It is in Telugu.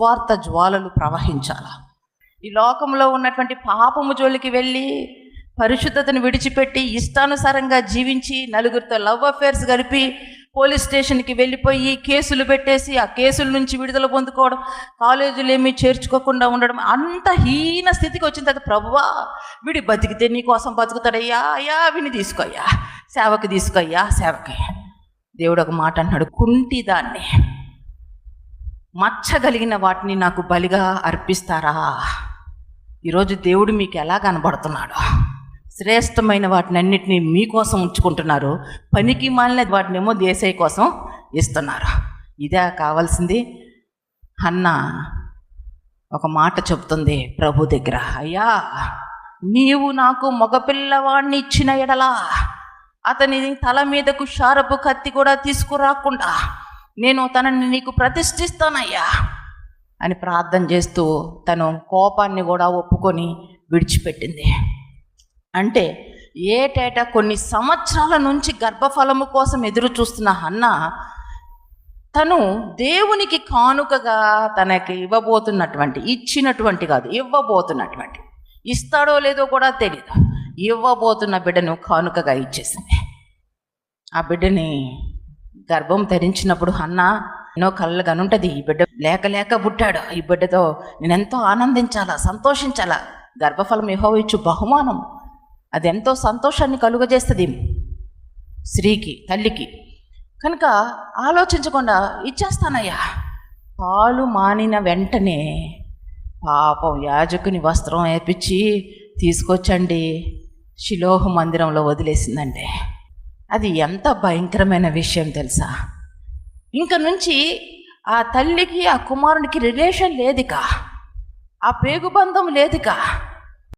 వార్త జ్వాలలు ప్రవహించాలా. ఈ లోకంలో ఉన్నటువంటి పాపము జోలికి వెళ్ళి పరిశుద్ధతను విడిచిపెట్టి ఇష్టానుసారంగా జీవించి నలుగురితో లవ్ అఫేర్స్ గడిపి పోలీస్ స్టేషన్కి వెళ్ళిపోయి కేసులు పెట్టేసి ఆ కేసుల నుంచి విడుదల పొందుకోవడం, కాలేజీలు ఏమీ చేర్చుకోకుండా ఉండడం, అంత హీన స్థితికి వచ్చిన తర్వాత ప్రభువా వీడి బతికితే నీ కోసం బతుకుతాడయ్యా, అయ్యా విని తీసుకోయ్యా, సేవకి తీసుకోయ్యా, సేవకి. దేవుడు ఒక మాట అన్నాడు, కుంటిదాన్ని మచ్చగలిగిన వాటిని నాకు బలిగా అర్పిస్తారా? ఈరోజు దేవుడు మీకు ఎలా కనబడుతున్నాడు? శ్రేష్టమైన వాటిని అన్నిటినీ మీకోసం ఉంచుకుంటున్నారు, పనికి మాలిన వాటినేమో దేశయ్య కోసం ఇస్తున్నారు. ఇదే కావాల్సింది. హన్నా ఒక మాట చెప్తుంది ప్రభు దగ్గర, అయ్యా నీవు నాకు మగపిల్లవాడిని ఇచ్చిన ఎడలా అతని తల మీదకు షారపు కత్తి కూడా తీసుకురాకుండా నేను తనని నీకు ప్రతిష్ఠిస్తానయ్యా అని ప్రార్థన చేస్తూ తను కోపాన్ని కూడా ఒప్పుకొని విడిచిపెట్టింది. అంటే ఏటేటా కొన్ని సంవత్సరాల నుంచి గర్భఫలము కోసం ఎదురు చూస్తున్న హన్నా తను దేవునికి కానుకగా తనకి ఇచ్చినటువంటి కాదు, ఇవ్వబోతున్నటువంటి, ఇస్తాడో లేదో కూడా తెలియదు, ఇవ్వబోతున్న బిడ్డను కానుకగా ఇచ్చేసింది. ఆ బిడ్డని గర్భం ధరించినప్పుడు హన్నా ఎన్నో కళ్ళు కనుంటుంది, ఈ బిడ్డ లేక పుట్టాడు, ఈ బిడ్డతో నేను ఎంతో ఆనందించాలా, సంతోషించాలా. గర్భఫలం యెహోవా ఇచ్చు బహుమానం, అది ఎంతో సంతోషాన్ని కలుగజేస్తుంది స్త్రీకి, తల్లికి. కనుక ఆలోచించకుండా ఇచ్చేస్తానయ్యా. పాలు మానిన వెంటనే పాపం యాజకుని వస్త్రం వేపించి తీసుకొచ్చండి షిలోహు మందిరంలో వదిలేసిందండి. అది ఎంత భయంకరమైన విషయం తెలుసా? ఇంక నుంచి ఆ తల్లికి ఆ కుమారునికి రిలేషన్ లేదిక, ఆ పేగుబంధం లేదిక.